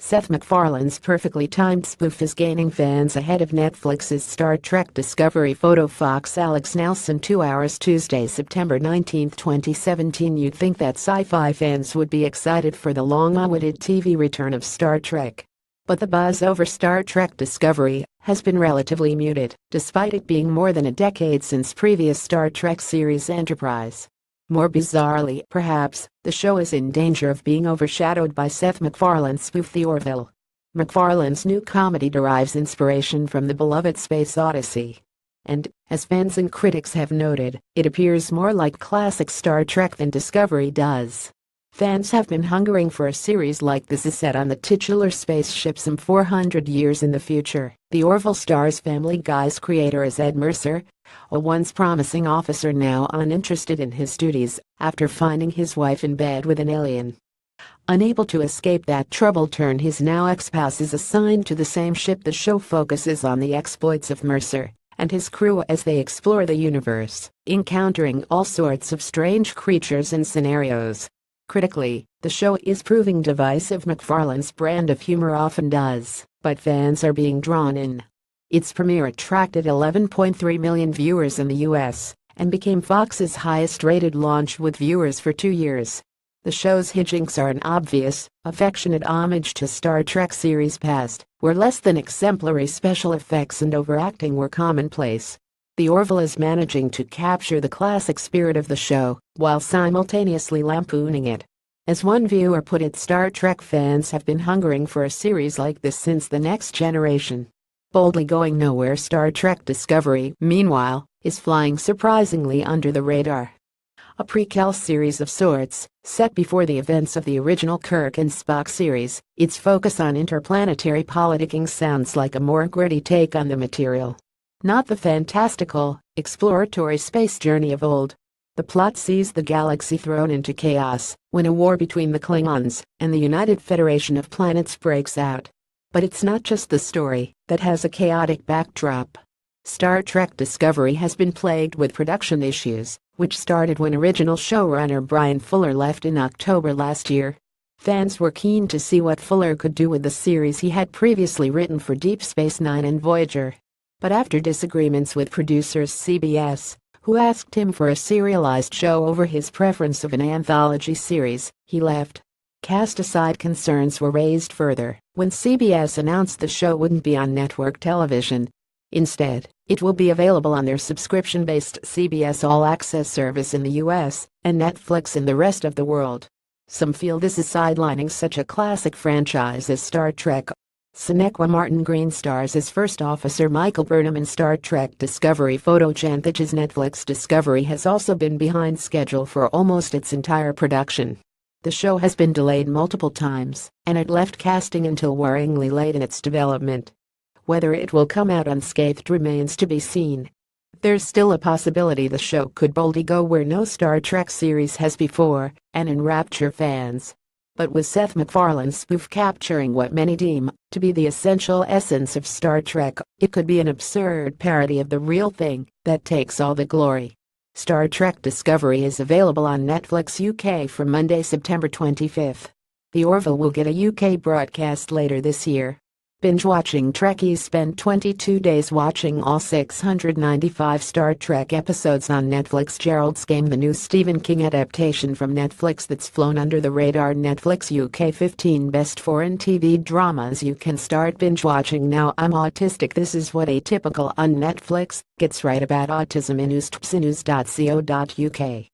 Seth MacFarlane's perfectly timed spoof is gaining fans ahead of Netflix's Star Trek Discovery photo. Fox Alex Nelson 2 hours Tuesday, September 19, 2017. You'd think that sci-fi fans would be excited for the long-awaited TV return of Star Trek. But the buzz over Star Trek Discovery has been relatively muted, despite it being more than a decade since previous Star Trek series Enterprise. More bizarrely, perhaps, the show is in danger of being overshadowed by Seth MacFarlane's spoof The Orville. MacFarlane's new comedy derives inspiration from the beloved Space Odyssey. And, as fans and critics have noted, it appears more like classic Star Trek than Discovery does. Fans have been hungering for a series like this is set on the titular spaceship some 400 years in the future. The Orville stars Family Guy's creator as Ed Mercer, a once promising officer now uninterested in his duties after finding his wife in bed with an alien. Unable to escape that troubled turn, his now ex-spouse is assigned to the same ship. The show focuses on the exploits of Mercer and his crew as they explore the universe, encountering all sorts of strange creatures and scenarios. Critically, the show is proving divisive. MacFarlane's brand of humor often does, but fans are being drawn in. Its premiere attracted 11.3 million viewers in the US and became Fox's highest-rated launch with viewers for 2 years. The show's hijinks are an obvious, affectionate homage to Star Trek series past, where less than exemplary special effects and overacting were commonplace. The Orville is managing to capture the classic spirit of the show while simultaneously lampooning it. As one viewer put it, Star Trek fans have been hungering for a series like this since The Next Generation. Boldly going nowhere, Star Trek Discovery, meanwhile, is flying surprisingly under the radar. A prequel series of sorts, set before the events of the original Kirk and Spock series, its focus on interplanetary politicking sounds like a more gritty take on the material. Not the fantastical, exploratory space journey of old. The plot sees the galaxy thrown into chaos when a war between the Klingons and the United Federation of Planets breaks out. But it's not just the story that has a chaotic backdrop. Star Trek Discovery has been plagued with production issues, which started when original showrunner Bryan Fuller left in October last year. Fans were keen to see what Fuller could do with the series he had previously written for Deep Space Nine and Voyager. But after disagreements with producers CBS, who asked him for a serialized show over his preference of an anthology series, he left. Cast-aside concerns were raised further when CBS announced the show wouldn't be on network television. Instead, it will be available on their subscription-based CBS All Access service in the US and Netflix in the rest of the world. Some feel this is sidelining such a classic franchise as Star Trek. Sonequa Martin Green stars as First Officer Michael Burnham in Star Trek Discovery. Photogenic Netflix Discovery has also been behind schedule for almost its entire production. The show has been delayed multiple times, and it left casting until worryingly late in its development. Whether it will come out unscathed remains to be seen. There's still a possibility the show could boldly go where no Star Trek series has before and enrapture fans. But with Seth MacFarlane's spoof capturing what many deem to be the essential essence of Star Trek, it could be an absurd parody of the real thing that takes all the glory. Star Trek Discovery is available on Netflix UK from Monday, September 25. The Orville will get a UK broadcast later this year. Binge-watching Trekkies spend 22 days watching all 695 Star Trek episodes on Netflix. Gerald's Game, the new Stephen King adaptation from Netflix that's flown under the radar. Netflix UK 15 best foreign TV dramas you can start binge-watching now. I'm autistic. This is what Atypical on Netflix gets right about autism in news.co.uk.